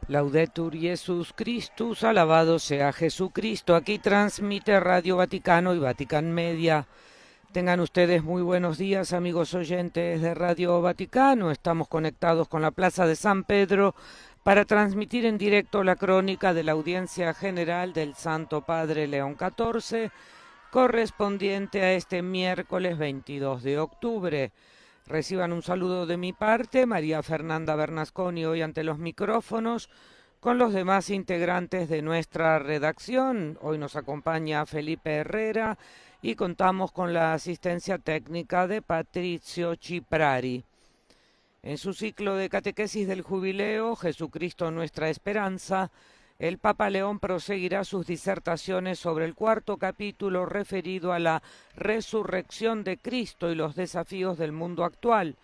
Laudetur Jesus Christus, alabado sea Jesucristo. Aquí transmite Radio Vaticano y Vatican Media. Tengan ustedes muy buenos días, amigos oyentes de Radio Vaticano. Estamos conectados con la Plaza de San Pedro para transmitir en directo la crónica de la audiencia general del Santo Padre León XIV, correspondiente a este miércoles 22 de octubre. Reciban un saludo de mi parte, María Fernanda Bernasconi, hoy ante los micrófonos, con los demás integrantes de nuestra redacción. Hoy nos acompaña Felipe Herrera y contamos con la asistencia técnica de Patricio Ciprari. En su ciclo de catequesis del jubileo, Jesucristo nuestra esperanza, el Papa León proseguirá sus disertaciones sobre el cuarto capítulo referido a la resurrección de Cristo y los desafíos del mundo actual.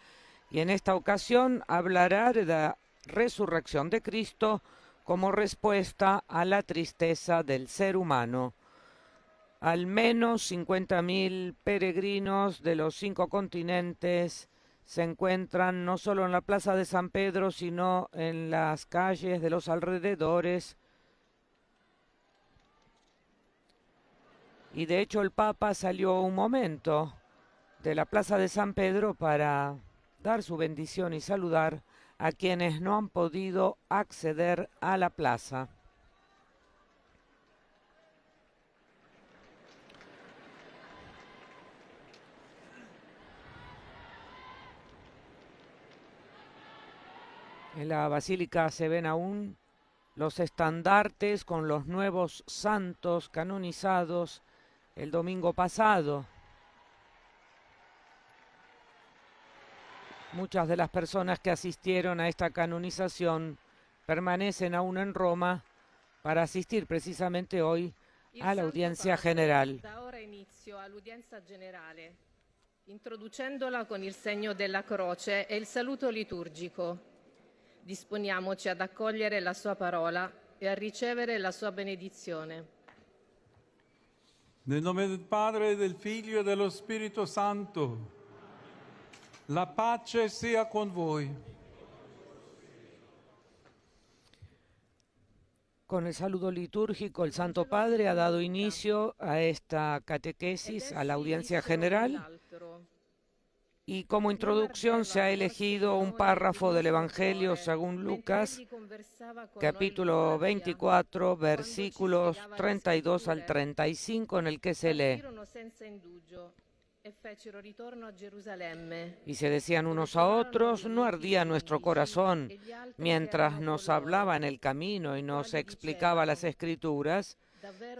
Y en esta ocasión hablará de la resurrección de Cristo como respuesta a la tristeza del ser humano. Al menos 50.000 peregrinos de los 5 continentes se encuentran no solo en la Plaza de San Pedro, sino en las calles de los alrededores. Y de hecho el Papa salió un momento de la Plaza de San Pedro para dar su bendición y saludar a quienes no han podido acceder a la plaza. En la basílica se ven aún los estandartes con los nuevos santos canonizados el domingo pasado. Muchas de las personas que asistieron a esta canonización permanecen aún en Roma para asistir precisamente hoy a la audiencia general. Da ora inizio all'udienza generale, introducendola con il segno della croce e il saluto liturgico. Disponiamoci ad accogliere la sua parola e a ricevere la sua benedizione. Nel nome del Padre, del Figlio e dello Spirito Santo, la pace sia con voi. Con el saludo litúrgico, el Santo Padre ha dado inicio a esta catequesis, a la audiencia general, y como introducción se ha elegido un párrafo del Evangelio según Lucas, capítulo 24, versículos 32 al 35, en el que se lee: y se decían unos a otros, ¿no ardía nuestro corazón mientras nos hablaba en el camino y nos explicaba las Escrituras?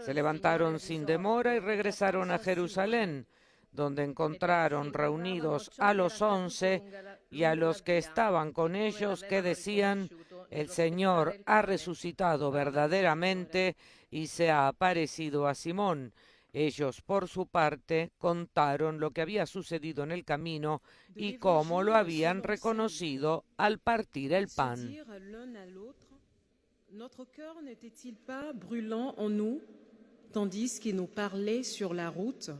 Se levantaron sin demora y regresaron a Jerusalén, donde encontraron reunidos a los 11 y a los que estaban con ellos, que decían: el Señor ha resucitado verdaderamente y se ha aparecido a Simón. Ellos, por su parte, contaron lo que había sucedido en el camino y cómo lo habían reconocido al partir el pan. Notre cœur n'était-il pas brûlant en nous, tandis qu'il nous parlait sur la route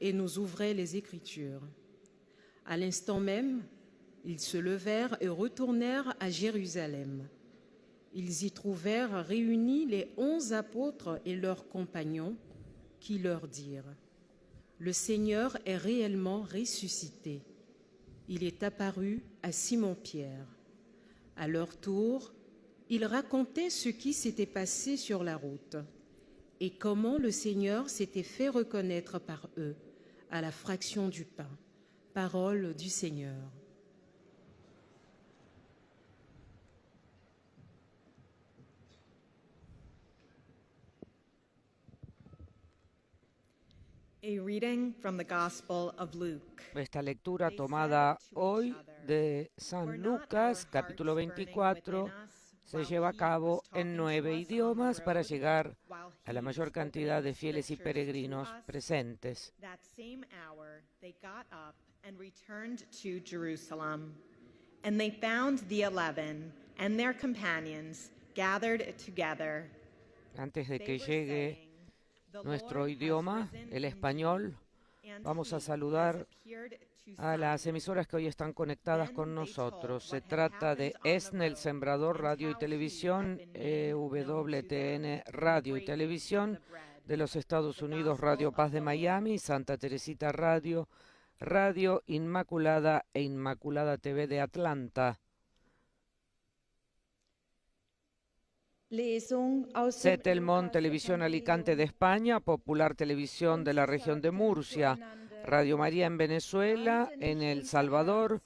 et nous ouvrait les Écritures? À l'instant même, ils se levèrent et retournèrent à Jérusalem. Ils y trouvèrent réunis les 11 apôtres et leurs compagnons, qui leur dirent: le Seigneur est réellement ressuscité. Il est apparu à Simon-Pierre. À leur tour, ils racontaient ce qui s'était passé sur la route et comment le Seigneur s'était fait reconnaître par eux à la fraction du pain. Parole du Seigneur. A reading from the Gospel of Luke. Esta lectura tomada hoy de San Lucas, capítulo 24, se lleva a cabo en 9 idiomas para llegar a la mayor cantidad de fieles y peregrinos presentes. That same hour they got up and returned to Jerusalem, and they found the 11 and their companions gathered together. Antes de que llegue nuestro idioma, el español, Vamos a saludar a las emisoras que hoy están conectadas con nosotros. Se trata de ESNE, El Sembrador Radio y Televisión, WTN Radio y Televisión de los Estados Unidos, Radio Paz de Miami, Santa Teresita Radio, Radio Inmaculada e Inmaculada TV de Atlanta. Setelmont Televisión Alicante de España, Popular Televisión de la región de Murcia, Radio María en Venezuela, en El Salvador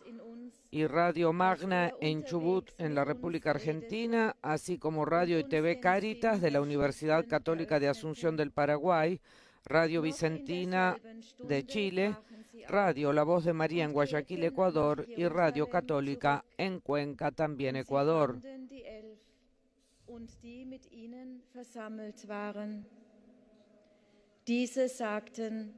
y Radio Magna en Chubut, en la República Argentina, así como Radio y TV Cáritas de la Universidad Católica de Asunción del Paraguay, Radio Vicentina de Chile, Radio La Voz de María en Guayaquil, Ecuador y Radio Católica en Cuenca, también Ecuador. Und die mit ihnen versammelt waren. Diese sagten: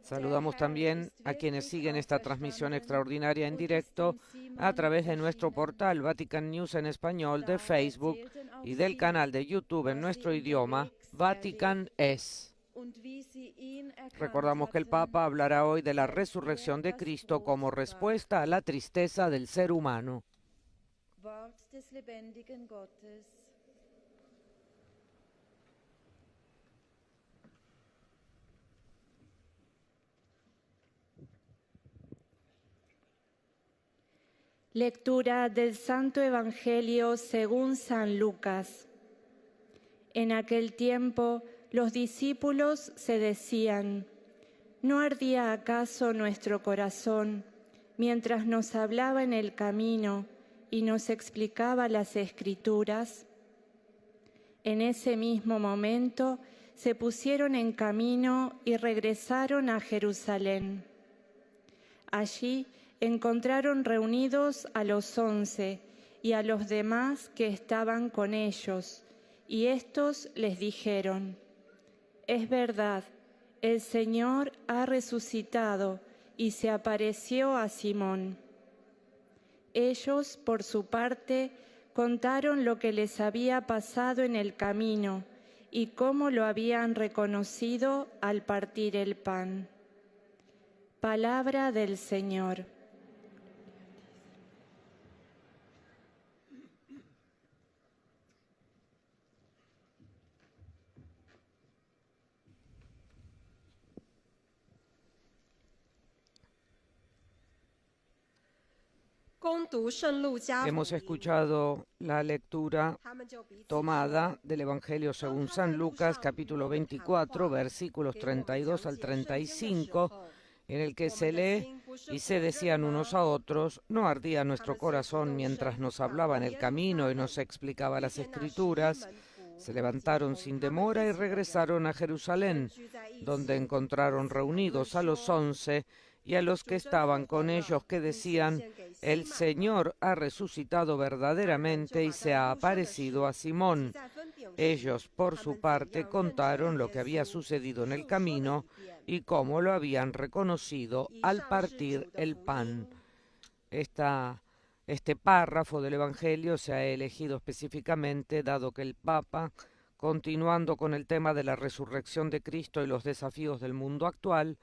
Saludamos también a quienes siguen esta transmisión extraordinaria en directo a través de nuestro portal Vatican News en español, de Facebook y del canal de YouTube en nuestro idioma, Vatican Es. Recordamos que el Papa hablará hoy de la resurrección de Cristo como respuesta a la tristeza del ser humano. Wort des lebendigen Gottes. Lectura del Santo Evangelio según San Lucas. En aquel tiempo los discípulos se decían: ¿no ardía acaso nuestro corazón mientras nos hablaba en el camino y nos explicaba las Escrituras? En ese mismo momento se pusieron en camino y regresaron a Jerusalén. Allí encontraron reunidos a los 11 y a los demás que estaban con ellos, y estos les dijeron: es verdad, el Señor ha resucitado y se apareció a Simón. Ellos, por su parte, contaron lo que les había pasado en el camino y cómo lo habían reconocido al partir el pan. Palabra del Señor. Hemos escuchado la lectura tomada del Evangelio según San Lucas, capítulo 24, versículos 32 al 35, en el que se lee: y se decían unos a otros, ¿no ardía nuestro corazón mientras nos hablaba en el camino y nos explicaba las Escrituras? Se levantaron sin demora y regresaron a Jerusalén, donde encontraron reunidos a los 11 y a los que estaban con ellos, que decían: el Señor ha resucitado verdaderamente y se ha aparecido a Simón. Ellos, por su parte, contaron lo que había sucedido en el camino y cómo lo habían reconocido al partir el pan. Este párrafo del Evangelio se ha elegido específicamente dado que el Papa, continuando con el tema de la resurrección de Cristo y los desafíos del mundo actual,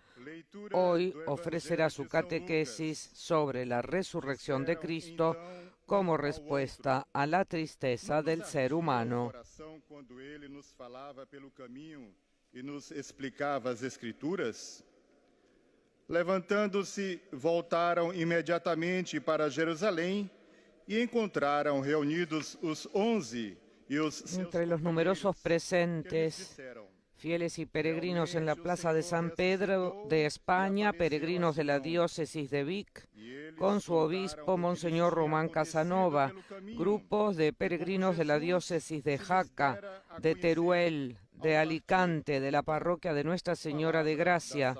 hoy ofrecerá su catequesis sobre la resurrección de Cristo como respuesta a la tristeza del ser humano. Quando ele nos falava pelo caminho e nos explicava as Escrituras, levantando-se, voltaram imediatamente para Jerusalém e encontraram reunidos os 11 e os seus Entre los numerosos presentes, fieles y peregrinos en la plaza de San Pedro de España, peregrinos de la diócesis de Vic, con su obispo, Monseñor Román Casanova, grupos de peregrinos de la diócesis de Jaca, de Teruel, de Alicante, de la parroquia de Nuestra Señora de Gracia,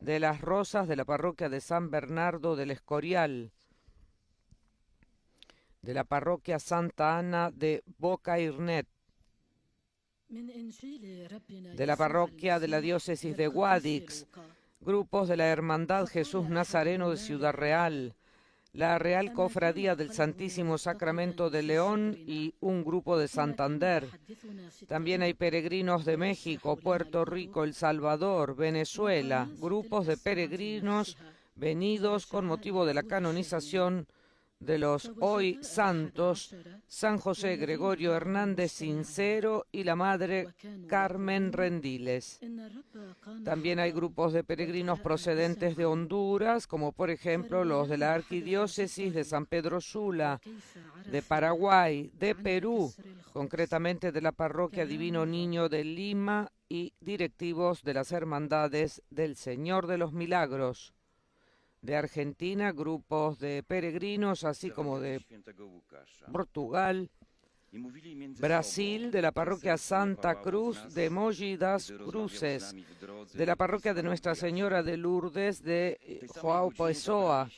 de Las Rosas, de la parroquia de San Bernardo del Escorial, de la parroquia Santa Ana de Boca Irnet, de la parroquia de la diócesis de Guadix, grupos de la Hermandad Jesús Nazareno de Ciudad Real, la Real Cofradía del Santísimo Sacramento de León y un grupo de Santander. También hay peregrinos de México, Puerto Rico, El Salvador, Venezuela, grupos de peregrinos venidos con motivo de la canonización de los hoy santos San José Gregorio Hernández Sincero y la Madre Carmen Rendiles. También hay grupos de peregrinos procedentes de Honduras, como por ejemplo los de la Arquidiócesis de San Pedro Sula, de Paraguay, de Perú, concretamente de la Parroquia Divino Niño de Lima, y directivos de las Hermandades del Señor de los Milagros. De Argentina, grupos de peregrinos, así como de Portugal, Brasil, de la parroquia Santa Cruz de Mogi das Cruzes, de la parroquia de Nuestra Señora de Lourdes de João Pessoa,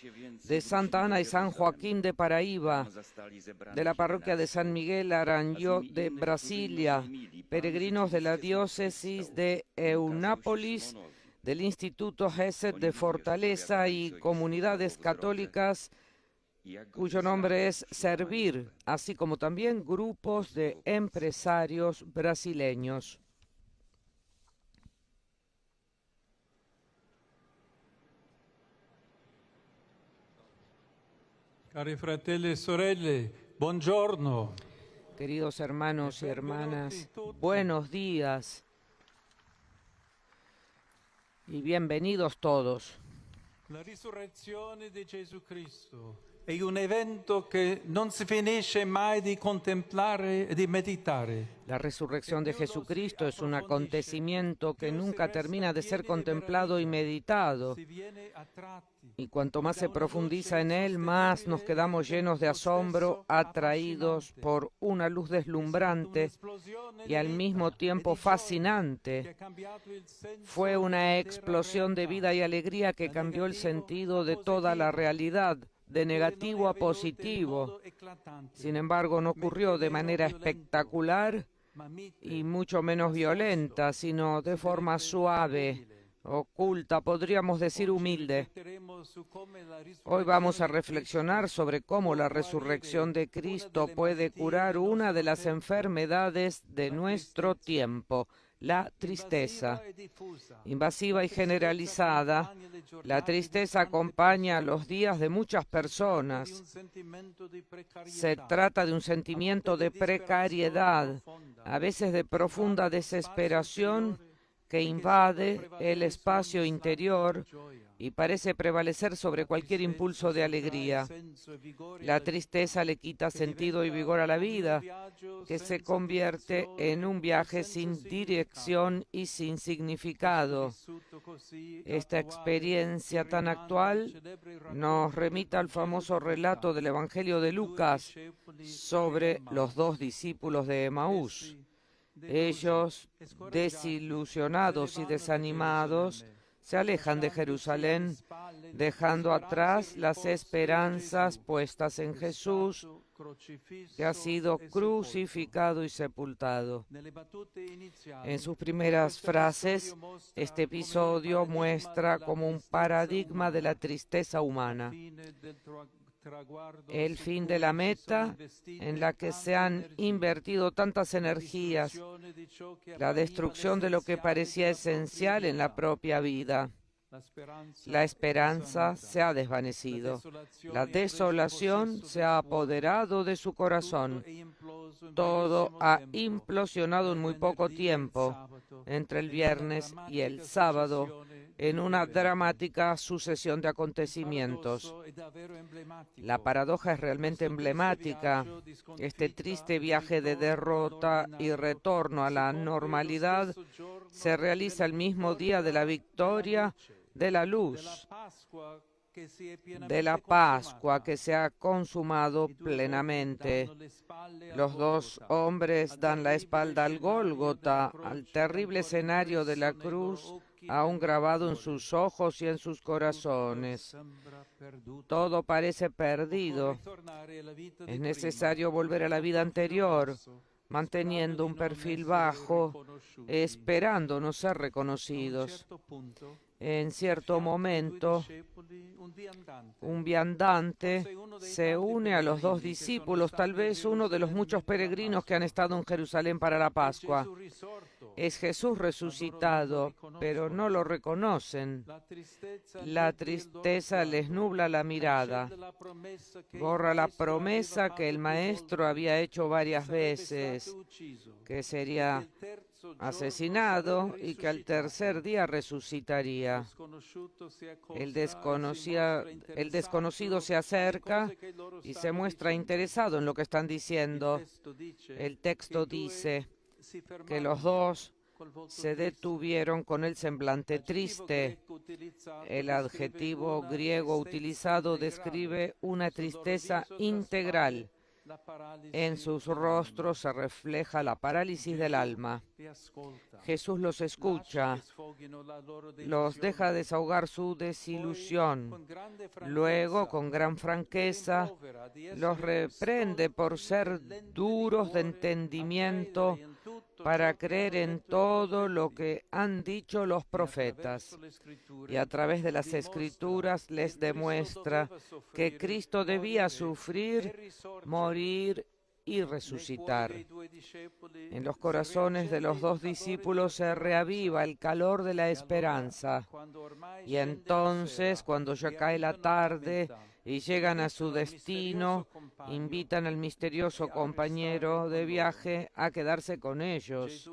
de Santa Ana y San Joaquín de Paraíba, de la parroquia de San Miguel Aranhó de Brasilia, peregrinos de la diócesis de Eunápolis, del Instituto Gesed de Fortaleza y comunidades católicas cuyo nombre es Servir, así como también grupos de empresarios brasileños. Cari fratelli e sorelle, buongiorno. Queridos hermanos y hermanas, buenos días y bienvenidos todos. La risurrezione di Gesù Cristo è un evento che non si finisce mai di contemplare e di meditare. La resurrección de Jesucristo es un acontecimiento que nunca termina de ser contemplado y meditado. Y cuanto más se profundiza en él, más nos quedamos llenos de asombro, atraídos por una luz deslumbrante y al mismo tiempo fascinante. Fue una explosión de vida y alegría que cambió el sentido de toda la realidad, de negativo a positivo. Sin embargo, no ocurrió de manera espectacular y mucho menos violenta, sino de forma suave, oculta, podríamos decir humilde. Hoy vamos a reflexionar sobre cómo la resurrección de Cristo puede curar una de las enfermedades de nuestro tiempo, la tristeza. Invasiva y generalizada, la tristeza acompaña los días de muchas personas. Se trata de un sentimiento de precariedad, a veces de profunda desesperación, que invade el espacio interior y parece prevalecer sobre cualquier impulso de alegría. La tristeza le quita sentido y vigor a la vida, que se convierte en un viaje sin dirección y sin significado. Esta experiencia tan actual nos remite al famoso relato del Evangelio de Lucas sobre los dos discípulos de Emaús. Ellos, desilusionados y desanimados, se alejan de Jerusalén, dejando atrás las esperanzas puestas en Jesús, que ha sido crucificado y sepultado. En sus primeras frases, este episodio muestra como un paradigma de la tristeza humana. El fin de la meta en la que se han invertido tantas energías, la destrucción de lo que parecía esencial en la propia vida. La esperanza se ha desvanecido, la desolación se ha apoderado de su corazón. Todo ha implosionado en muy poco tiempo, entre el viernes y el sábado, en una dramática sucesión de acontecimientos. La paradoja es realmente emblemática. Este triste viaje de derrota y retorno a la normalidad se realiza el mismo día de la victoria de la luz, de la Pascua que se ha consumado plenamente. Los dos hombres dan la espalda al Gólgota, al terrible escenario de la cruz, aún grabado en sus ojos y en sus corazones. Todo parece perdido. Es necesario volver a la vida anterior, manteniendo un perfil bajo, esperando no ser reconocidos. En cierto momento, un viandante se une a los dos discípulos, tal vez uno de los muchos peregrinos que han estado en Jerusalén para la Pascua. Es Jesús resucitado, pero no lo reconocen. La tristeza les nubla la mirada, borra la promesa que el Maestro había hecho varias veces, que sería asesinado y que al tercer día resucitaría. El desconocido se acerca y se muestra interesado en lo que están diciendo. El texto dice que los dos se detuvieron con el semblante triste. El adjetivo griego utilizado describe una tristeza integral. En sus rostros se refleja la parálisis del alma. Jesús los escucha, los deja desahogar su desilusión. Luego, con gran franqueza, los reprende por ser duros de entendimiento para creer en todo lo que han dicho los profetas. Y a través de las Escrituras les demuestra que Cristo debía sufrir, morir y resucitar. En los corazones de los dos discípulos se reaviva el calor de la esperanza. Y entonces, cuando ya cae la tarde y llegan a su destino, invitan al misterioso compañero de viaje a quedarse con ellos.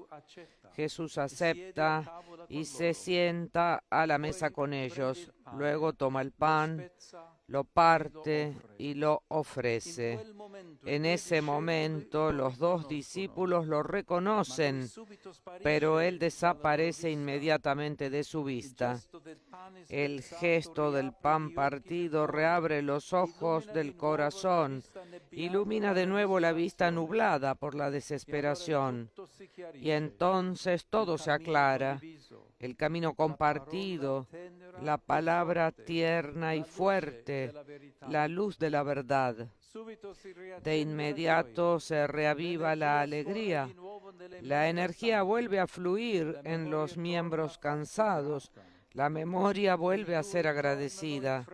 Jesús acepta y se sienta a la mesa con ellos. Luego toma el pan, lo parte y lo ofrece. En ese momento los dos discípulos lo reconocen, pero él desaparece inmediatamente de su vista. El gesto del pan partido reabre los ojos del corazón, ilumina de nuevo la vista nublada por la desesperación, y entonces todo se aclara. El camino compartido, la palabra tierna y fuerte, la luz de la verdad. De inmediato se reaviva la alegría. La energía vuelve a fluir en los miembros cansados. La memoria vuelve a ser agradecida.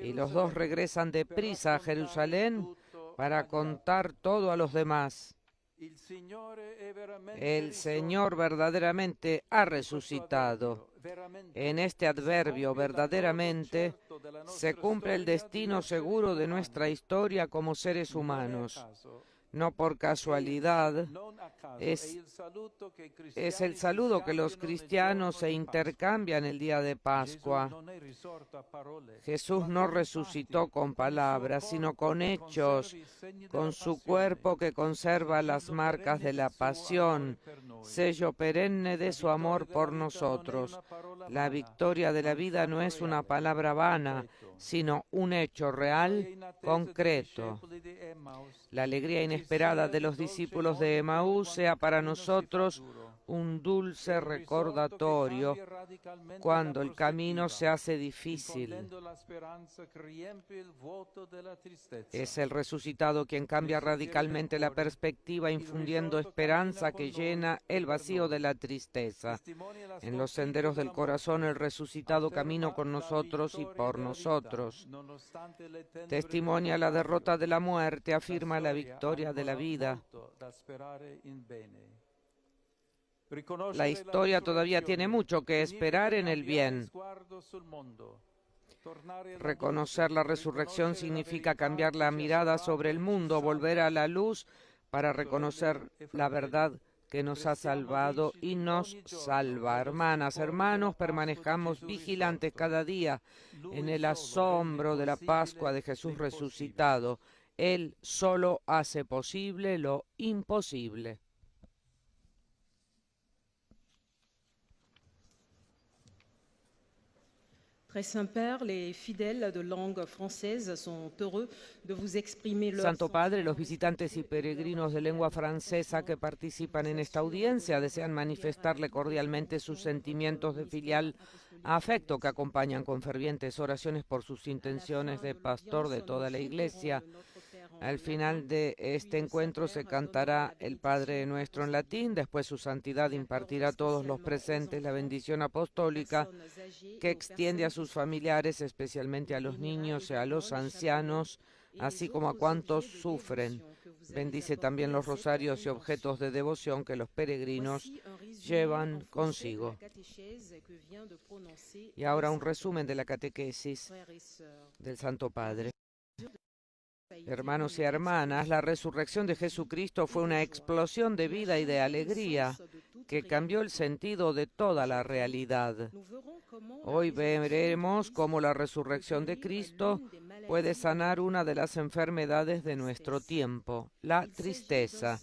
Y los dos regresan deprisa a Jerusalén para contar todo a los demás. El Señor verdaderamente ha resucitado. En este adverbio verdaderamente se cumple el destino seguro de nuestra historia como seres humanos. No por casualidad, es el saludo que los cristianos se intercambian el día de Pascua. Jesús no resucitó con palabras, sino con hechos, con su cuerpo que conserva las marcas de la pasión, sello perenne de su amor por nosotros. La victoria de la vida no es una palabra vana, sino un hecho real, concreto. La alegría inesperada de los discípulos de Emaús sea para nosotros un dulce recordatorio cuando el camino se hace difícil. Es el resucitado quien cambia radicalmente la perspectiva, infundiendo esperanza que llena el vacío de la tristeza. En los senderos del corazón, el resucitado camina con nosotros y por nosotros. Testimonia la derrota de la muerte, afirma la victoria de la vida. La historia todavía tiene mucho que esperar en el bien. Reconocer la resurrección significa cambiar la mirada sobre el mundo, volver a la luz para reconocer la verdad que nos ha salvado y nos salva. Hermanas, hermanos, permanezcamos vigilantes cada día en el asombro de la Pascua de Jesús resucitado. Él solo hace posible lo imposible. Très Saint-Père, les fidèles de langue française sont heureux de vous exprimer leur Santo Padre, los visitantes y peregrinos de lengua francesa que participan en esta audiencia desean manifestarle cordialmente sus sentimientos de filial afecto que acompañan con fervientes oraciones por sus intenciones de pastor de toda la Iglesia. Al final de este encuentro se cantará el Padre Nuestro en latín, después su santidad impartirá a todos los presentes la bendición apostólica que extiende a sus familiares, especialmente a los niños y a los ancianos, así como a cuantos sufren. Bendice también los rosarios y objetos de devoción que los peregrinos llevan consigo. Y ahora un resumen de la catequesis del Santo Padre. Hermanos y hermanas, la resurrección de Jesucristo fue una explosión de vida y de alegría que cambió el sentido de toda la realidad. Hoy veremos cómo la resurrección de Cristo puede sanar una de las enfermedades de nuestro tiempo, la tristeza.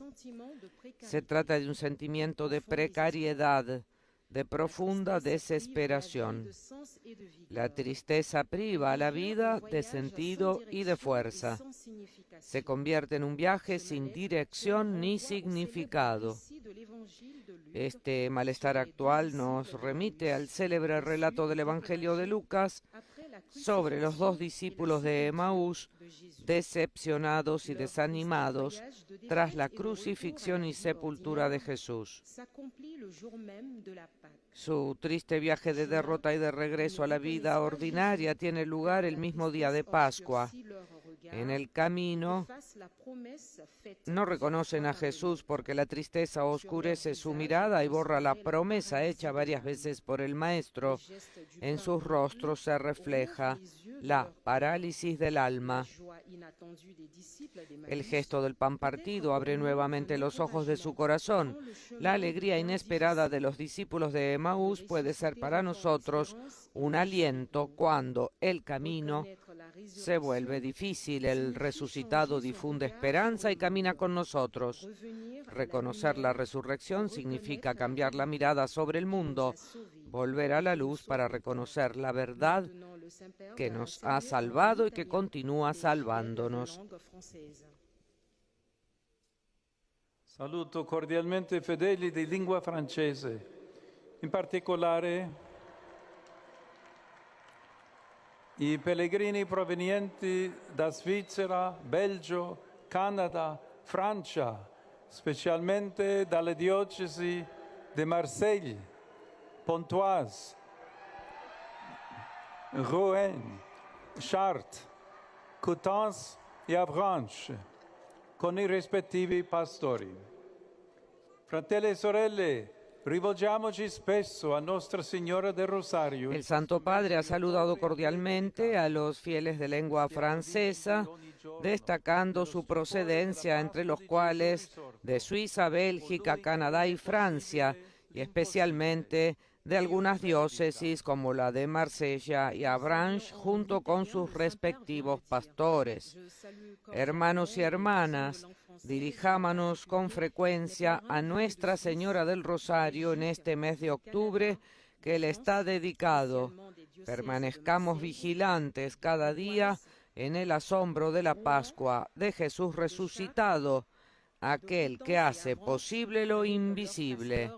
Se trata de un sentimiento de precariedad, de profunda desesperación. La tristeza priva a la vida de sentido y de fuerza. Se convierte en un viaje sin dirección ni significado. Este malestar actual nos remite al célebre relato del Evangelio de Lucas sobre los dos discípulos de Emaús, decepcionados y desanimados tras la crucifixión y sepultura de Jesús. Su triste viaje de derrota y de regreso a la vida ordinaria tiene lugar el mismo día de Pascua. En el camino no reconocen a Jesús porque la tristeza oscurece su mirada y borra la promesa hecha varias veces por el Maestro. En sus rostros se refleja la parálisis del alma. El gesto del pan partido abre nuevamente los ojos de su corazón. La alegría inesperada de los discípulos de Emaús puede ser para nosotros un aliento cuando el camino se vuelve difícil. El resucitado difunde esperanza y camina con nosotros. Reconocer la resurrección significa cambiar la mirada sobre el mundo, volver a la luz para reconocer la verdad que nos ha salvado y que continúa salvándonos. Saluto cordialmente fedeli di lingua francese, in particolare i pellegrini provenienti da Svizzera, Belgio, Canada, Francia, specialmente dalle diocesi di Marseille, Pontoise, Rouen, Chartres, Coutances e Avranches, con i rispettivi pastori. Fratelli e sorelle, rivolgiamoci spesso a Nostra Signora del Rosario. El Santo Padre ha saludado cordialmente a los fieles de lengua francesa, destacando su procedencia, entre los cuales de Suiza, Bélgica, Canadá y Francia, y especialmente de algunas diócesis como la de Marsella y Avranches, junto con sus respectivos pastores. Hermanos y hermanas, dirijámonos con frecuencia a Nuestra Señora del Rosario en este mes de octubre que le está dedicado. Permanezcamos vigilantes cada día en el asombro de la Pascua de Jesús resucitado, aquel que hace posible lo invisible.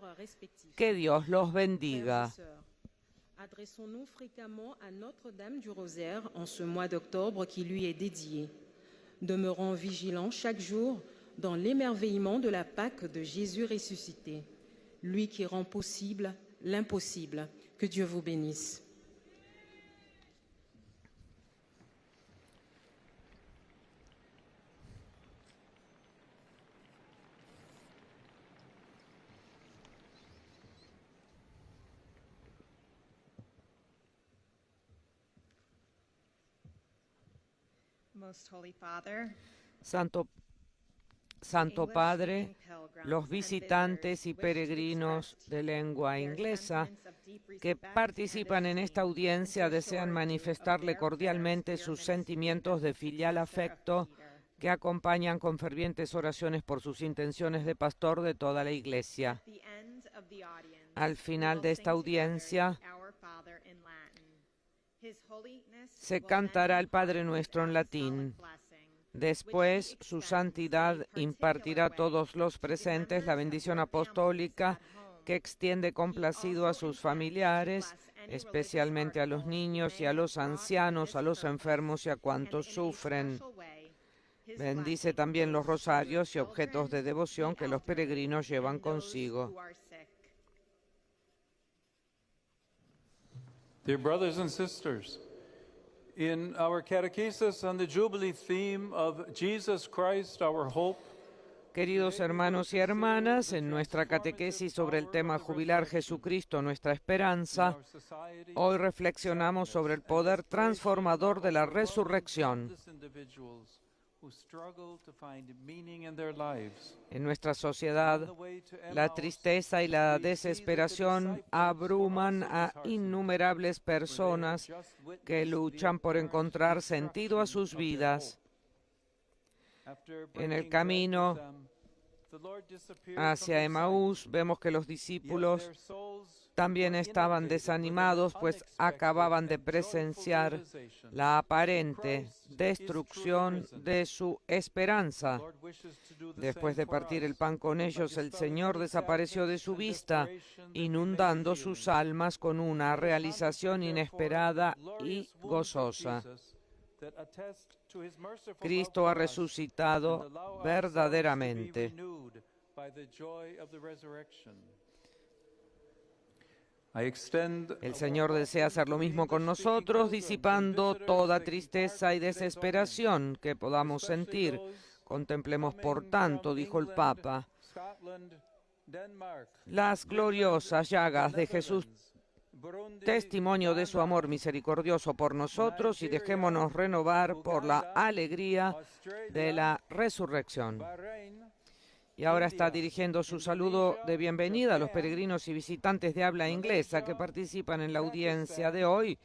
Que Dios los bendiga. Adressons-nous fréquemment à Notre-Dame du Rosaire en ce mois d'octobre qui lui est dédié. Demeurons vigilants chaque jour dans l'émerveillement de la Pâque de Jésus ressuscité, lui qui rend possible l'impossible. Que Dieu vous bénisse. Most Holy Father, Santo Padre, los visitantes y peregrinos de lengua inglesa que participan en esta audiencia desean manifestarle cordialmente sus sentimientos de filial afecto que acompañan con fervientes oraciones por sus intenciones de pastor de toda la Iglesia. Al final de esta audiencia se cantará el Padre Nuestro en latín. Después, su santidad impartirá a todos los presentes la bendición apostólica que extiende complacido a sus familiares, especialmente a los niños y a los ancianos, a los enfermos y a cuantos sufren. Bendice también los rosarios y objetos de devoción que los peregrinos llevan consigo. Dear brothers and sisters, in our catechesis on the Jubilee theme of Jesus Christ, our hope, Queridos hermanos y hermanas, en nuestra catequesis sobre el tema jubilar Jesucristo, nuestra esperanza, hoy reflexionamos sobre el poder transformador de la resurrección. En nuestra sociedad, la tristeza y la desesperación abruman a innumerables personas que luchan por encontrar sentido a sus vidas. En el camino hacia Emaús vemos que los discípulos también estaban desanimados, pues acababan de presenciar la aparente destrucción de su esperanza. Después de partir el pan con ellos, el Señor desapareció de su vista, inundando sus almas con una realización inesperada y gozosa. Cristo ha resucitado verdaderamente. El Señor desea hacer lo mismo con nosotros, disipando toda tristeza y desesperación que podamos sentir. Contemplemos, por tanto, dijo el Papa, las gloriosas llagas de Jesús, testimonio de su amor misericordioso por nosotros, y dejémonos renovar por la alegría de la resurrección. Y ahora está dirigiendo su saludo de bienvenida a los peregrinos y visitantes de habla inglesa que participan en la audiencia de hoy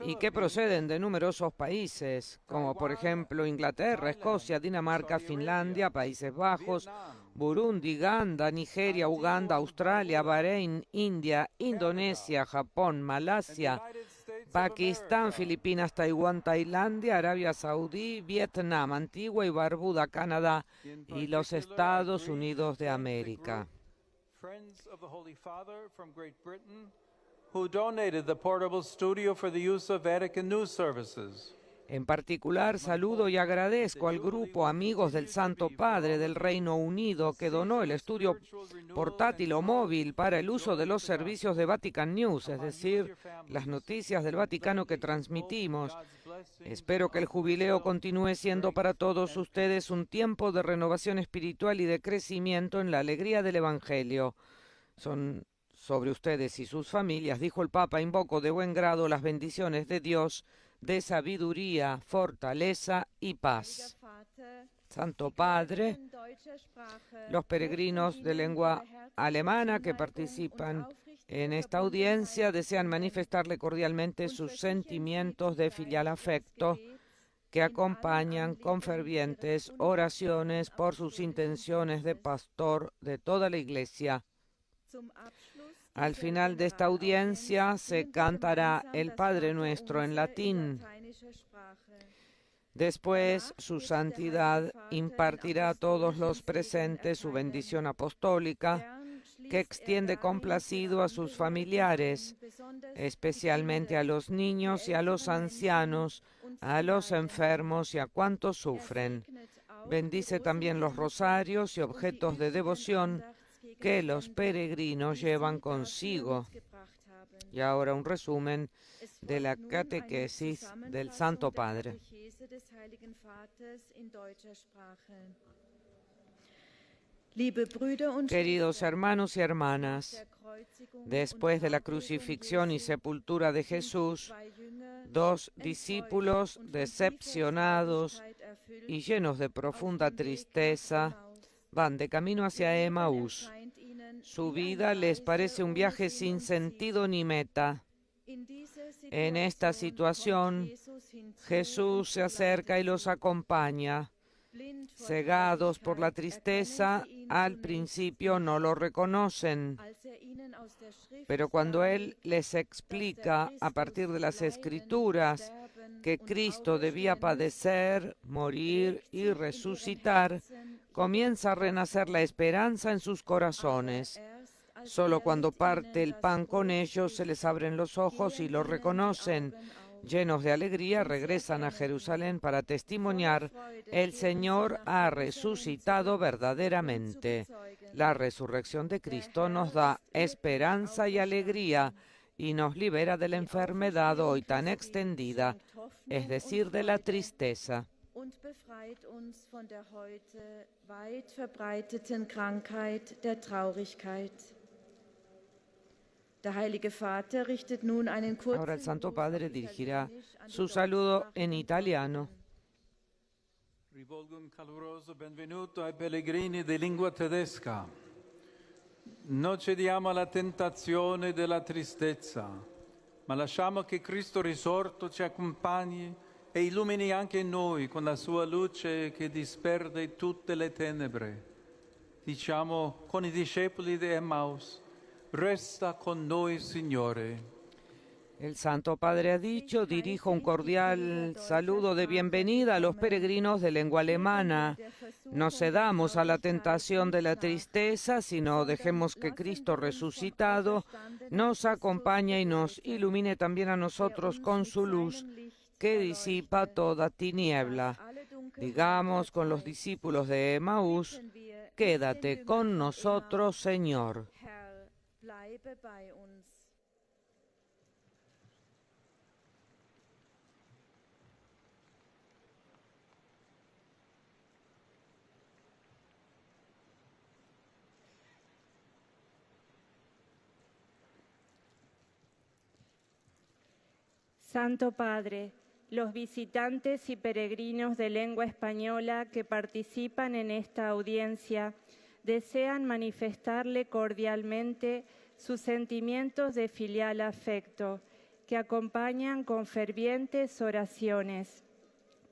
y que proceden de numerosos países, como por ejemplo Inglaterra, Escocia, Dinamarca, Finlandia, Países Bajos, Burundi, Ghana, Nigeria, Uganda, Australia, Bahrein, India, Indonesia, Japón, Malasia, Pakistán, Filipinas, Taiwán, Tailandia, Arabia Saudí, Vietnam, Antigua y Barbuda, Canadá y los Estados Unidos de América. Friends of the Holy Father from Great Britain, who donated the portable studio for the use of Vatican News Services. En particular, saludo y agradezco al grupo Amigos del Santo Padre del Reino Unido que donó el estudio portátil o móvil para el uso de los servicios de Vatican News, es decir, las noticias del Vaticano que transmitimos. Espero que el jubileo continúe siendo para todos ustedes un tiempo de renovación espiritual y de crecimiento en la alegría del Evangelio. Son sobre ustedes y sus familias, dijo el Papa, invoco de buen grado las bendiciones de Dios, de sabiduría, fortaleza y paz. Santo Padre, los peregrinos de lengua alemana que participan en esta audiencia desean manifestarle cordialmente sus sentimientos de filial afecto que acompañan con fervientes oraciones por sus intenciones de pastor de toda la Iglesia. Al final de esta audiencia se cantará el Padre Nuestro en latín. Después, su santidad impartirá a todos los presentes su bendición apostólica, que extiende complacido a sus familiares, especialmente a los niños y a los ancianos, a los enfermos y a cuantos sufren. Bendice también los rosarios y objetos de devoción que los peregrinos llevan consigo. Y ahora un resumen de la catequesis del Santo Padre. Queridos hermanos y hermanas, después de la crucifixión y sepultura de Jesús, dos discípulos decepcionados y llenos de profunda tristeza van de camino hacia Emaús. Su vida les parece un viaje sin sentido ni meta. En esta situación, Jesús se acerca y los acompaña. Cegados por la tristeza, al principio no lo reconocen. Pero cuando Él les explica a partir de las Escrituras que Cristo debía padecer, morir y resucitar, comienza a renacer la esperanza en sus corazones. Solo cuando parte el pan con ellos se les abren los ojos y lo reconocen. llenos de alegría, regresan a Jerusalén para testimoniar: el Señor ha resucitado verdaderamente. La resurrección de Cristo nos da esperanza y alegría y nos libera de la enfermedad hoy tan extendida, es decir, de la tristeza. Und befreit uns von der heute weit verbreiteten Krankheit der Traurigkeit. Der Heilige Vater richtet nun einen kurzen Ahora el Santo Padre Gruß auf dirigirá Italienisch an die su saludo deutschen en italiano. Rivolgo un caloroso benvenuto ai pellegrini di lingua tedesca. Non cediamo alla tentazione della tristezza, ma lasciamo che Cristo risorto ci accompagni e illumini anche noi con la sua luce che disperde tutte le tenebre. Diciamo con i discepoli di Emmaus: resta con noi, Signore. El Santo Padre ha dicho: dirijo un cordial saludo de bienvenida a los peregrinos de lengua alemana. No cedamos a la tentación de la tristeza, sino dejemos que Cristo resucitado nos acompañe y nos ilumine también a nosotros con su luz, que disipa toda tiniebla. Digamos con los discípulos de Emaús: quédate con nosotros, Señor. Herr, bleibe bei uns. Santo Padre, los visitantes y peregrinos de lengua española que participan en esta audiencia desean manifestarle cordialmente sus sentimientos de filial afecto, que acompañan con fervientes oraciones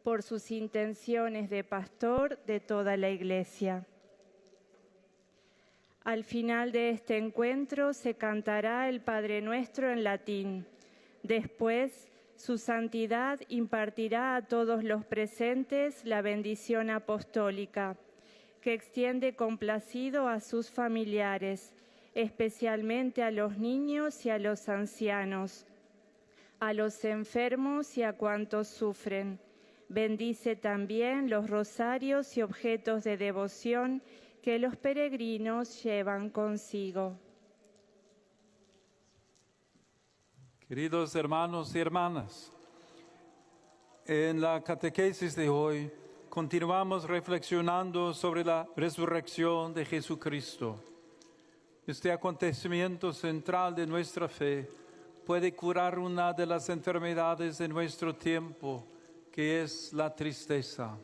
por sus intenciones de pastor de toda la Iglesia. Al final de este encuentro se cantará el Padre Nuestro en latín. Después, su santidad impartirá a todos los presentes la bendición apostólica, que extiende complacido a sus familiares, especialmente a los niños y a los ancianos, a los enfermos y a cuantos sufren. Bendice también los rosarios y objetos de devoción que los peregrinos llevan consigo. Queridos hermanos y hermanas, en la catequesis de hoy continuamos reflexionando sobre la resurrección de Jesucristo. Este acontecimiento central de nuestra fe puede curar una de las enfermedades de nuestro tiempo, que es la tristeza.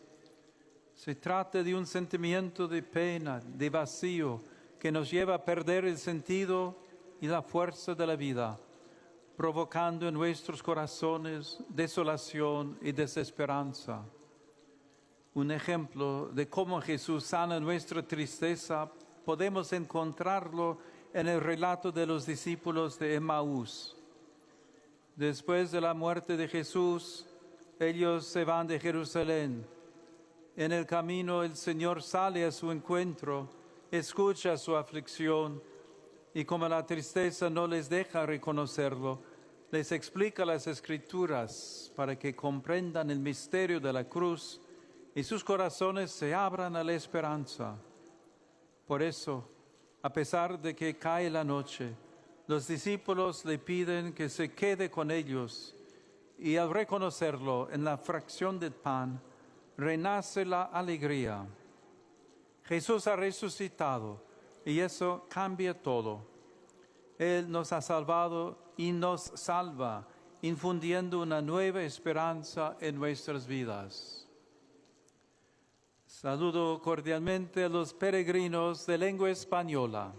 Se trata de un sentimiento de pena, de vacío, que nos lleva a perder el sentido y la fuerza de la vida, provocando en nuestros corazones desolación y desesperanza. Un ejemplo de cómo Jesús sana nuestra tristeza podemos encontrarlo en el relato de los discípulos de Emaús. Después de la muerte de Jesús, ellos se van de Jerusalén. En el camino el Señor sale a su encuentro, escucha su aflicción y como la tristeza no les deja reconocerlo, les explica las Escrituras para que comprendan el misterio de la cruz y sus corazones se abran a la esperanza. Por eso, a pesar de que cae la noche, los discípulos le piden que se quede con ellos y al reconocerlo en la fracción del pan, renace la alegría. Jesús ha resucitado y eso cambia todo. Él nos ha salvado y nos salva, infundiendo una nueva esperanza en nuestras vidas. Saludo cordialmente a los peregrinos de lengua española.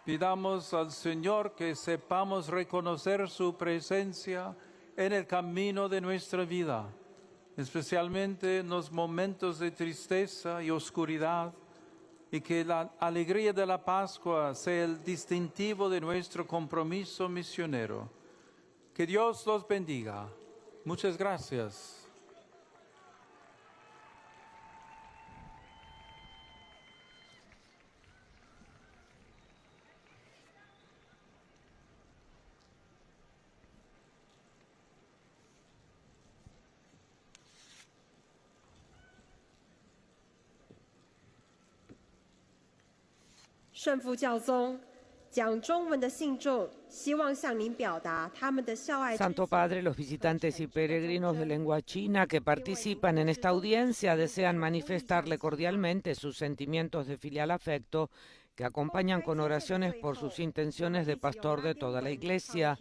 Pidamos al Señor que sepamos reconocer su presencia en el camino de nuestra vida, especialmente en los momentos de tristeza y oscuridad, y que la alegría de la Pascua sea el distintivo de nuestro compromiso misionero. Que Dios los bendiga. Muchas gracias. 顺父教宗讲中文的信众希望向您表达他们的孝爱。 Santo Padre, los visitantes y peregrinos de lengua china que participan en esta audiencia desean manifestarle cordialmente sus sentimientos de filial afecto que acompañan con oraciones por sus intenciones de pastor de toda la Iglesia.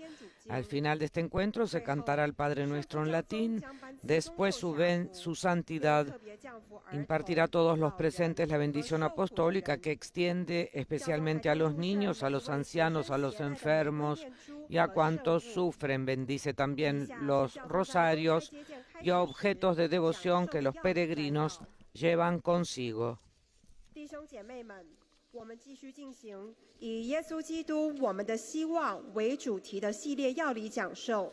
Al final de este encuentro se cantará el Padre Nuestro en latín. Después su santidad impartirá a todos los presentes la bendición apostólica que extiende especialmente a los niños, a los ancianos, a los enfermos y a cuantos sufren. Bendice también los rosarios y objetos de devoción que los peregrinos llevan consigo. 我们继续进行以耶稣基督我们的希望为主题的系列要理讲授。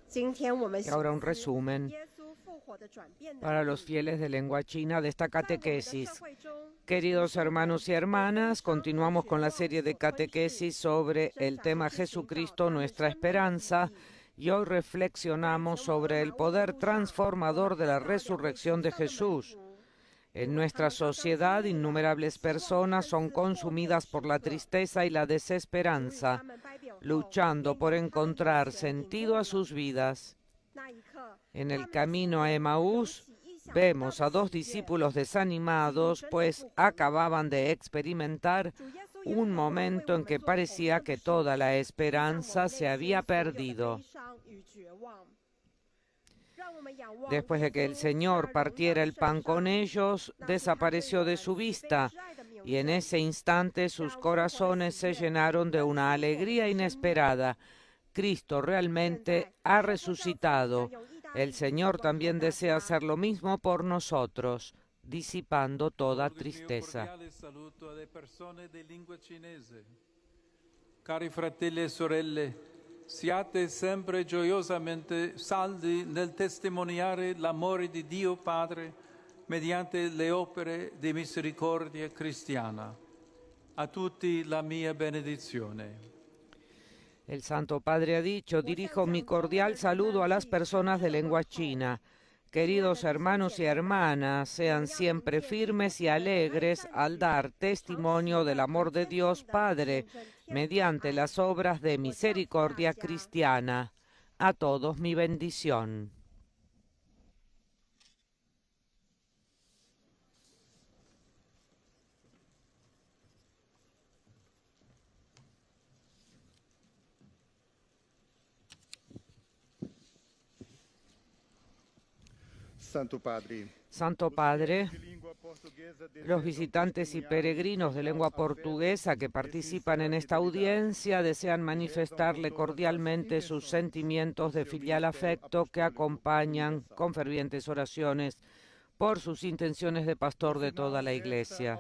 今天我们 Y ahora un resumen para los fieles de lengua china de esta catequesis. Queridos hermanos y hermanas, continuamos con la serie de catequesis sobre el tema Jesucristo, nuestra esperanza, y hoy reflexionamos sobre el poder transformador de la resurrección de Jesús. En nuestra sociedad, innumerables personas son consumidas por la tristeza y la desesperanza, luchando por encontrar sentido a sus vidas. En el camino a Emaús, vemos a dos discípulos desanimados, pues acababan de experimentar un momento en que parecía que toda la esperanza se había perdido. Después de que el Señor partiera el pan con ellos, desapareció de su vista, y en ese instante sus corazones se llenaron de una alegría inesperada. Cristo realmente ha resucitado. El Señor también desea hacer lo mismo por nosotros, disipando toda tristeza. Cari fratelli e sorelle, siate sempre gioiosamente saldi nel testimoniare l'amore di Dio Padre mediante le opere di misericordia cristiana. A tutti la mia benedizione. El Santo Padre ha dicho: dirijo mi cordial saludo a las personas de lengua china. Queridos hermanos y hermanas, sean siempre firmes y alegres al dar testimonio del amor de Dios Padre mediante las obras de misericordia cristiana. A todos mi bendición. Santo Padre, los visitantes y peregrinos de lengua portuguesa que participan en esta audiencia desean manifestarle cordialmente sus sentimientos de filial afecto que acompañan con fervientes oraciones por sus intenciones de pastor de toda la Iglesia.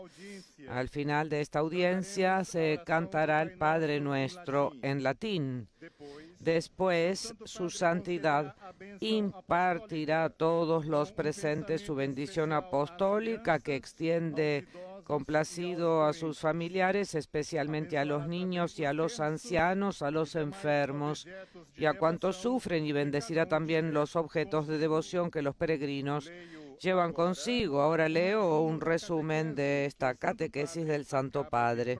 Al final de esta audiencia se cantará el Padre Nuestro en latín. Después, su santidad impartirá a todos los presentes su bendición apostólica que extiende complacido a sus familiares, especialmente a los niños y a los ancianos, a los enfermos y a cuantos sufren, y bendecirá también los objetos de devoción que los peregrinos llevan consigo. Ahora leo un resumen de esta catequesis del Santo Padre.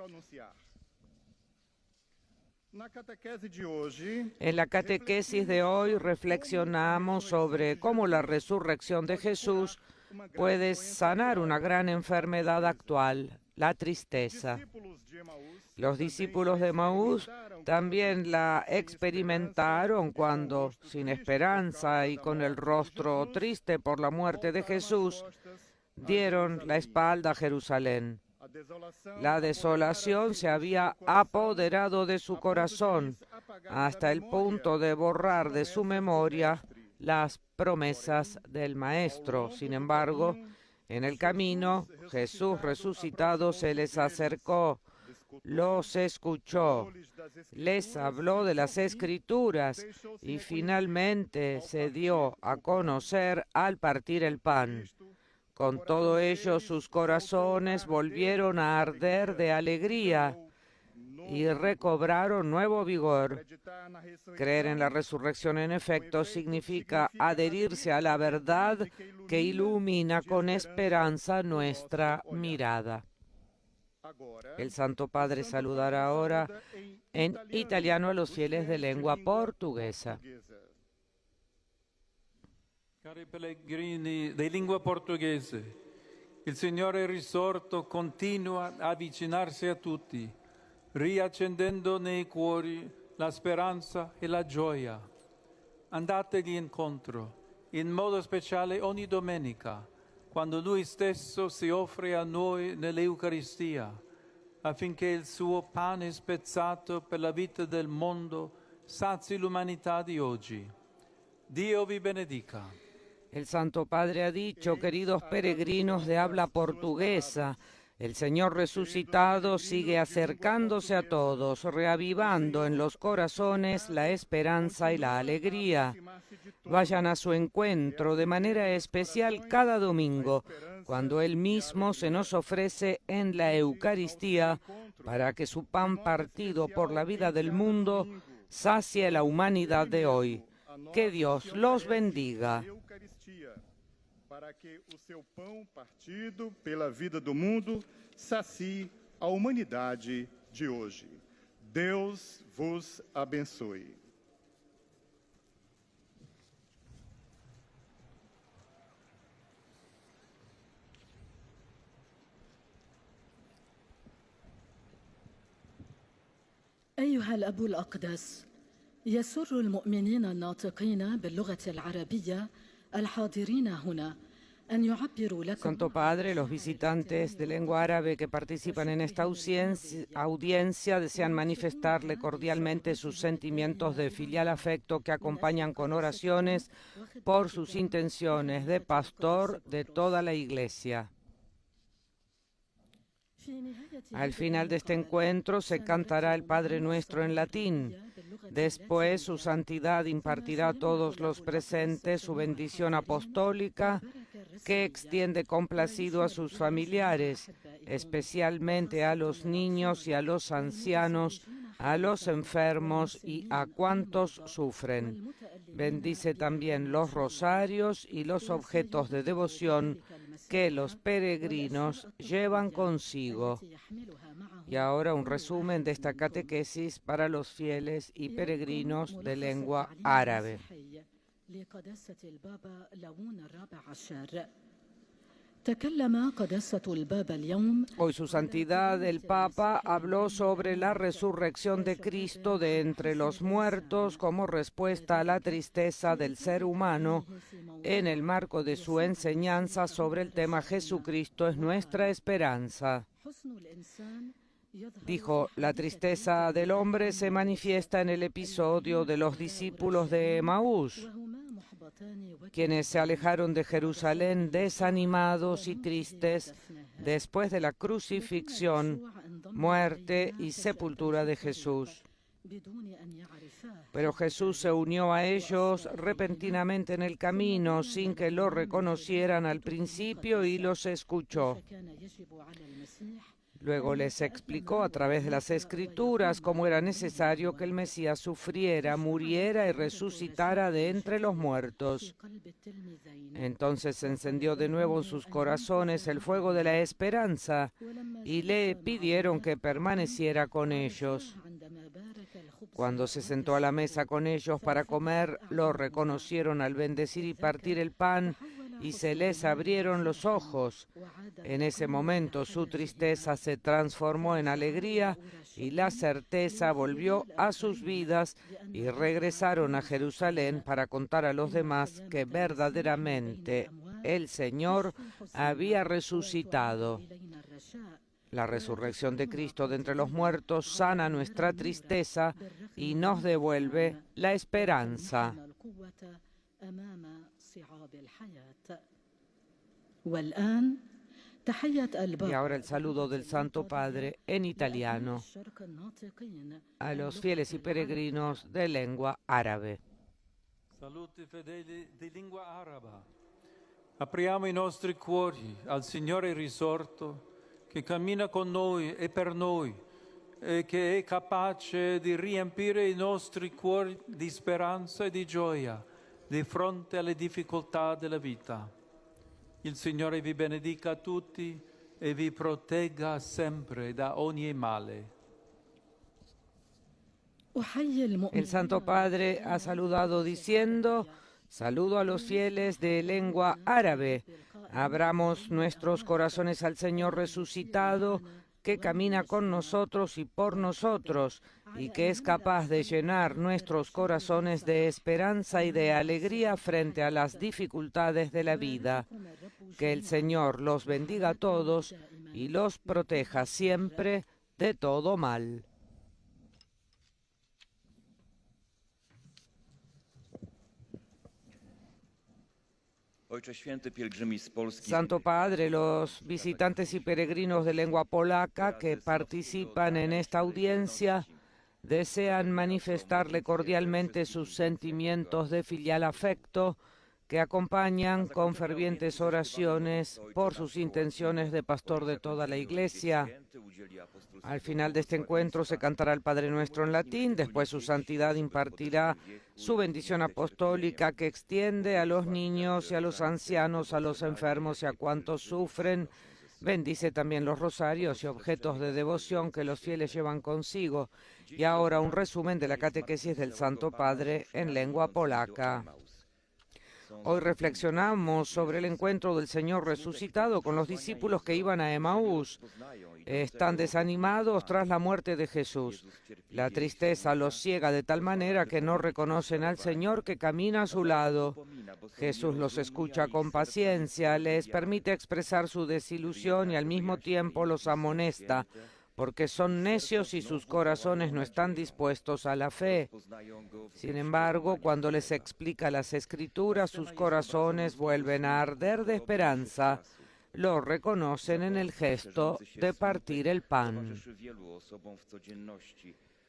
En la catequesis de hoy reflexionamos sobre cómo la resurrección de Jesús puede sanar una gran enfermedad actual, la tristeza. Los discípulos de Emaús también la experimentaron cuando, sin esperanza y con el rostro triste por la muerte de Jesús, dieron la espalda a Jerusalén. La desolación se había apoderado de su corazón hasta el punto de borrar de su memoria las promesas del Maestro. Sin embargo, en el camino, Jesús resucitado se les acercó, los escuchó, les habló de las Escrituras y finalmente se dio a conocer al partir el pan. Con todo ello, sus corazones volvieron a arder de alegría y recobraron nuevo vigor. Creer en la resurrección, en efecto, significa adherirse a la verdad que ilumina con esperanza nuestra mirada. El Santo Padre saludará ahora en italiano a los fieles de lengua portuguesa. Cari pellegrini di lingua portoghese, il Signore è risorto, continua a avvicinarsi a tutti, riaccendendo nei cuori la speranza e la gioia. Andategli incontro, in modo speciale ogni domenica, quando Lui stesso si offre a noi nell'Eucaristia, affinché il suo pane spezzato per la vita del mondo sazi l'umanità di oggi. Dio vi benedica. El Santo Padre ha dicho, queridos peregrinos de habla portuguesa, el Señor resucitado sigue acercándose a todos, reavivando en los corazones la esperanza y la alegría. Vayan a su encuentro de manera especial cada domingo, cuando Él mismo se nos ofrece en la Eucaristía para que su pan partido por la vida del mundo sacie la humanidad de hoy. Que Dios los bendiga. Para que o seu pão partido pela vida do mundo sacie a humanidade de hoje. Deus vos abençoe. أيها الأب الأقدس، يسر المؤمنين الناطقين باللغة العربية الحاضرين هنا أن يعبروا لكم. Santo Padre, los visitantes de lengua árabe que participan en esta audiencia desean manifestarle cordialmente sus sentimientos de filial afecto que acompañan con oraciones por sus intenciones de pastor de toda la Iglesia. Al final de este encuentro se cantará el Padre Nuestro en latín. Después su santidad impartirá a todos los presentes su bendición apostólica que extiende complacido a sus familiares, especialmente a los niños y a los ancianos, a los enfermos y a cuantos sufren. Bendice también los rosarios y los objetos de devoción que los peregrinos llevan consigo. Y ahora un resumen de esta catequesis para los fieles y peregrinos de lengua árabe. Hoy su santidad el Papa habló sobre la resurrección de Cristo de entre los muertos como respuesta a la tristeza del ser humano en el marco de su enseñanza sobre el tema Jesucristo es nuestra esperanza. Dijo, la tristeza del hombre se manifiesta en el episodio de los discípulos de Emaús, quienes se alejaron de Jerusalén desanimados y tristes después de la crucifixión, muerte y sepultura de Jesús. Pero Jesús se unió a ellos repentinamente en el camino sin que lo reconocieran al principio y los escuchó. Luego les explicó a través de las Escrituras cómo era necesario que el Mesías sufriera, muriera y resucitara de entre los muertos. Entonces se encendió de nuevo en sus corazones el fuego de la esperanza y le pidieron que permaneciera con ellos. Cuando se sentó a la mesa con ellos para comer, lo reconocieron al bendecir y partir el pan y se les abrieron los ojos. En ese momento su tristeza se transformó en alegría y la certeza volvió a sus vidas y regresaron a Jerusalén para contar a los demás que verdaderamente el Señor había resucitado. La resurrección de Cristo de entre los muertos sana nuestra tristeza y nos devuelve la esperanza. Y ahora el saludo del Santo Padre en italiano a los fieles y peregrinos de lengua árabe. Saluti fedeli di lingua araba. Apriamo i nostri cuori al Signore risorto che cammina con noi e per noi e che è capace di riempire i nostri cuori di speranza e di gioia di fronte alle difficoltà della vita. Il Signore vi benedica a tutti, e vi protegga sempre da ogni male. El Santo Padre ha saludado diciendo: saludo a los fieles de lengua árabe. Abramos nuestros corazones al Señor resucitado, que camina con nosotros y por nosotros, y que es capaz de llenar nuestros corazones de esperanza y de alegría frente a las dificultades de la vida. Que el Señor los bendiga a todos y los proteja siempre de todo mal. Santo Padre, los visitantes y peregrinos de lengua polaca que participan en esta audiencia desean manifestarle cordialmente sus sentimientos de filial afecto que acompañan con fervientes oraciones por sus intenciones de pastor de toda la Iglesia. Al final de este encuentro se cantará el Padre Nuestro en latín, después su santidad impartirá su bendición apostólica que extiende a los niños y a los ancianos, a los enfermos y a cuantos sufren. Bendice también los rosarios y objetos de devoción que los fieles llevan consigo. Y ahora un resumen de la catequesis del Santo Padre en lengua polaca. Hoy reflexionamos sobre el encuentro del Señor resucitado con los discípulos que iban a Emaús. Están desanimados tras la muerte de Jesús. La tristeza los ciega de tal manera que no reconocen al Señor que camina a su lado. Jesús los escucha con paciencia, les permite expresar su desilusión y al mismo tiempo los amonesta, porque son necios y sus corazones no están dispuestos a la fe. Sin embargo, cuando les explica las Escrituras, sus corazones vuelven a arder de esperanza. Lo reconocen en el gesto de partir el pan.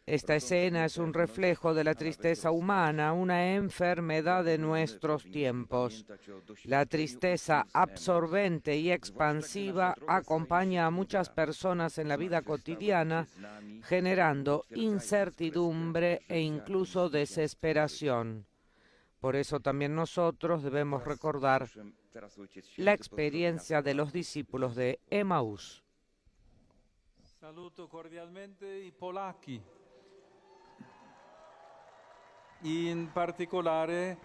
Esta escena es un reflejo de la tristeza humana, una enfermedad de nuestros tiempos. La tristeza absorbente y expansiva acompaña a muchas personas en la vida cotidiana, generando incertidumbre e incluso desesperación. Por eso también nosotros debemos recordar la experiencia de los discípulos de Emaús. Saluto cordialmente i polacchi, in particolare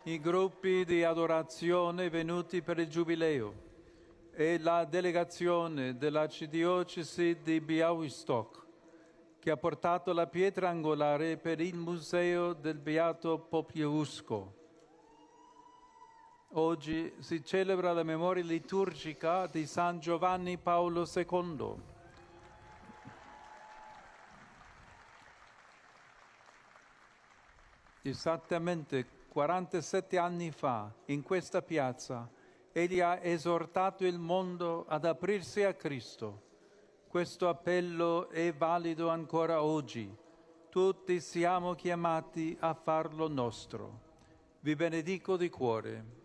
i gruppi di adorazione venuti per il Giubileo e la delegazione dell'Arcidiocesi di Białystok, che ha portato la pietra angolare per il Museo del Beato Popielusco. Oggi si celebra la memoria liturgica di San Giovanni Paolo II. Esattamente 47 anni fa, in questa piazza, egli ha esortato il mondo ad aprirsi a Cristo. Questo appello è valido ancora oggi. Tutti siamo chiamati a farlo nostro. Vi benedico di cuore.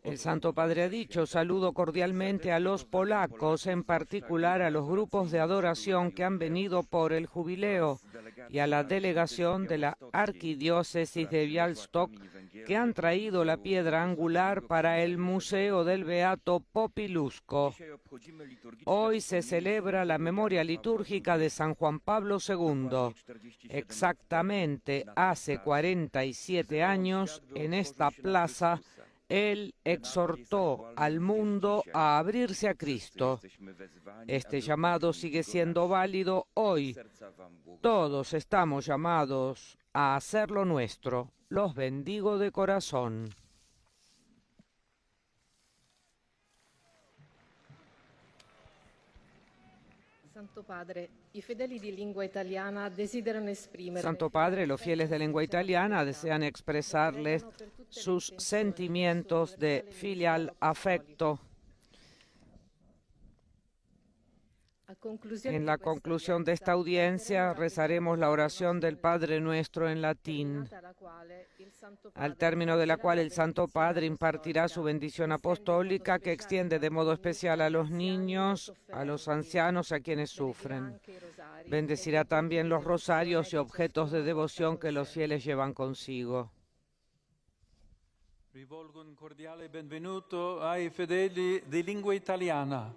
El Santo Padre ha dicho: saludo cordialmente a los polacos, en particular a los grupos de adoración que han venido por el jubileo y a la delegación de la Arquidiócesis de Białystok que han traído la piedra angular para el Museo del Beato Popielusco. Hoy se celebra la memoria litúrgica de San Juan Pablo II. Exactamente hace 47 años, en esta plaza, él exhortó al mundo a abrirse a Cristo. Este llamado sigue siendo válido hoy. Todos estamos llamados a hacerlo nuestro. Los bendigo de corazón. Santo Padre, i fedeli di lingua italiana desiderano esprimere. Santo Padre, los fieles de lengua italiana desean expresarles sus sentimientos de filial afecto. En la conclusión de esta audiencia rezaremos la oración del Padre Nuestro en latín, al término de la cual el Santo Padre impartirá su bendición apostólica que extiende de modo especial a los niños, a los ancianos, a quienes sufren. Bendecirá también los rosarios y objetos de devoción que los fieles llevan consigo. Rivolgo un cordiale benvenuto ai fedeli di lingua italiana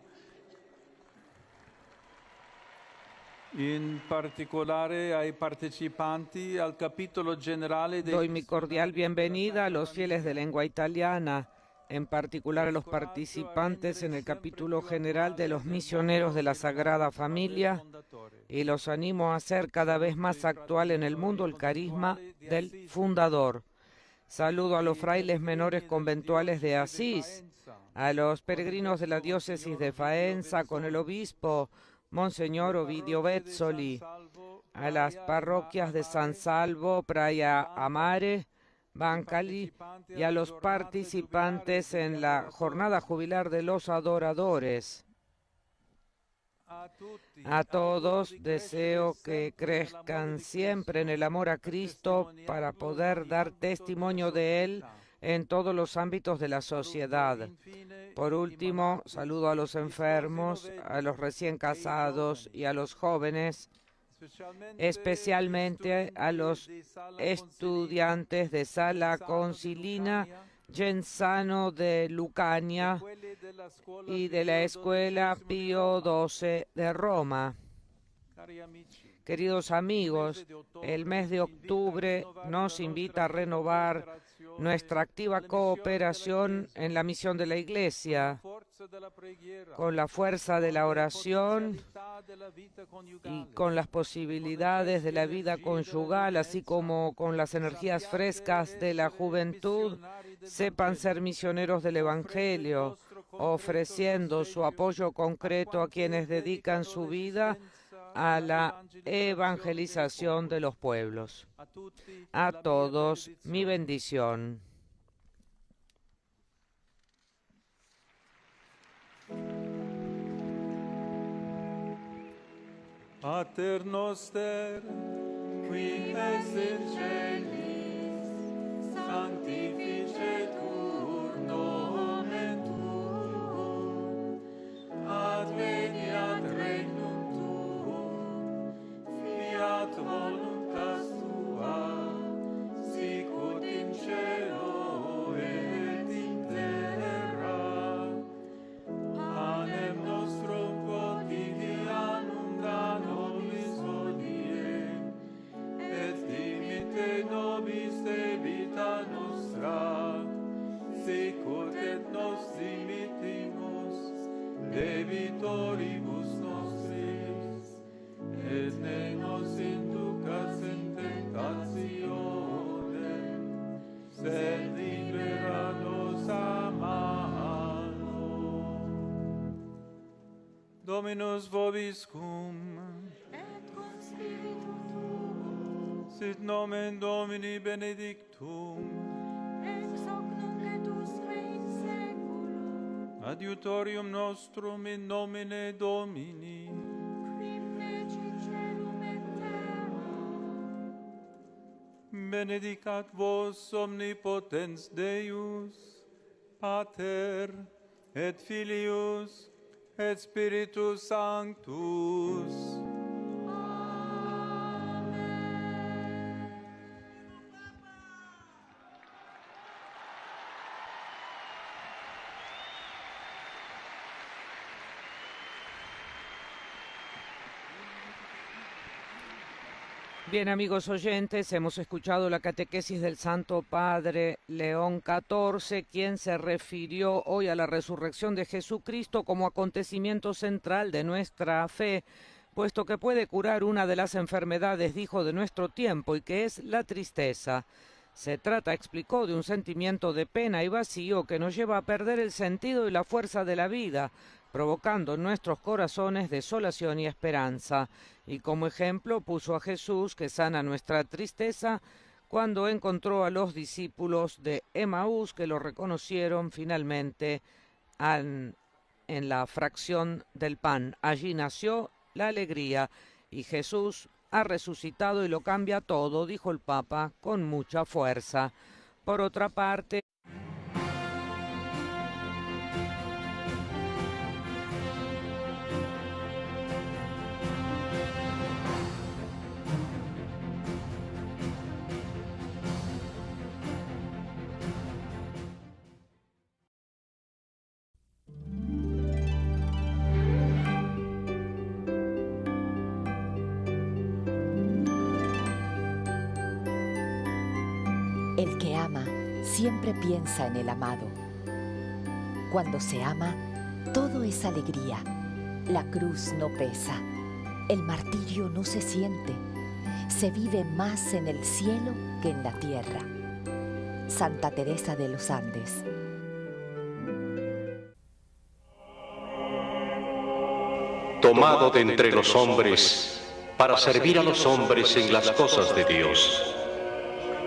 In particolare ai partecipanti al capitolo generale de... Doy mi cordial bienvenida a los fieles de lengua italiana, en particular a los participantes en el capítulo general de los misioneros de la Sagrada Familia, y los animo a hacer cada vez más actual en el mundo el carisma del fundador. Saludo a los frailes menores conventuales de Asís, a los peregrinos de la diócesis de Faenza con el obispo Monseñor Ovidio Bezzoli, a las parroquias de San Salvo, Praia Amare, Bancali, y a los participantes en la jornada jubilar de los adoradores. A todos deseo que crezcan siempre en el amor a Cristo para poder dar testimonio de Él en todos los ámbitos de la sociedad. Por último, saludo a los enfermos, a los recién casados y a los jóvenes, especialmente a los estudiantes de Sala Concilina Genzano de Lucania y de la Escuela Pío XII de Roma. Queridos amigos, el mes de octubre nos invita a renovar nuestra activa cooperación en la misión de la Iglesia, con la fuerza de la oración y con las posibilidades de la vida conyugal, así como con las energías frescas de la juventud. Sepan ser misioneros del Evangelio, ofreciendo su apoyo concreto a quienes dedican su vida a la evangelización de los pueblos. A todos, mi bendición. Pater noster, qui es in celis, sanctificetur nomen tuum, adveniat regnum tuum, fiat voluntas tua, sicut in cielo et in terra. Panem nostrum quotidianum da nobis hodie, et dimitte nobis debita nostra, sicut et nos dimittimus debitoribus nostris, et ne nos inducas in tentationem, sed libera nos a malo. Dominus vobiscum, et cum spiritu tuo, sit nomen Domini benedictum, ex hoc nunc et usque in saeculum, adiutorium nostrum in nomine Domini, quim fecit caelum et terram. benedicat vos omnipotens Deus, Pater et Filius et Spiritus Sanctus. Bien, amigos oyentes, hemos escuchado la catequesis del Santo Padre León XIV, quien se refirió hoy a la resurrección de Jesucristo como acontecimiento central de nuestra fe, puesto que puede curar una de las enfermedades, dijo, de nuestro tiempo, y que es la tristeza. Se trata, explicó, de un sentimiento de pena y vacío que nos lleva a perder el sentido y la fuerza de la vida, provocando en nuestros corazones desolación y esperanza. Y como ejemplo puso a Jesús, que sana nuestra tristeza, cuando encontró a los discípulos de Emaús, que lo reconocieron finalmente en la fracción del pan. Allí nació la alegría, y Jesús ha resucitado y lo cambia todo, dijo el Papa con mucha fuerza. Por otra parte, ama siempre piensa en el amado. Cuando se ama, todo es alegría. La cruz no pesa, el martirio no se siente. Se vive más en el cielo que en la tierra. Santa Teresa de los Andes. Tomado de entre los hombres, para servir a los hombres en las cosas de Dios,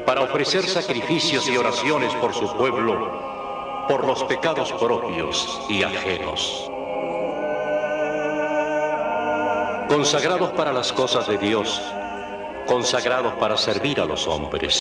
para ofrecer sacrificios y oraciones por su pueblo, por los pecados propios y ajenos. Consagrados para las cosas de Dios, consagrados para servir a los hombres.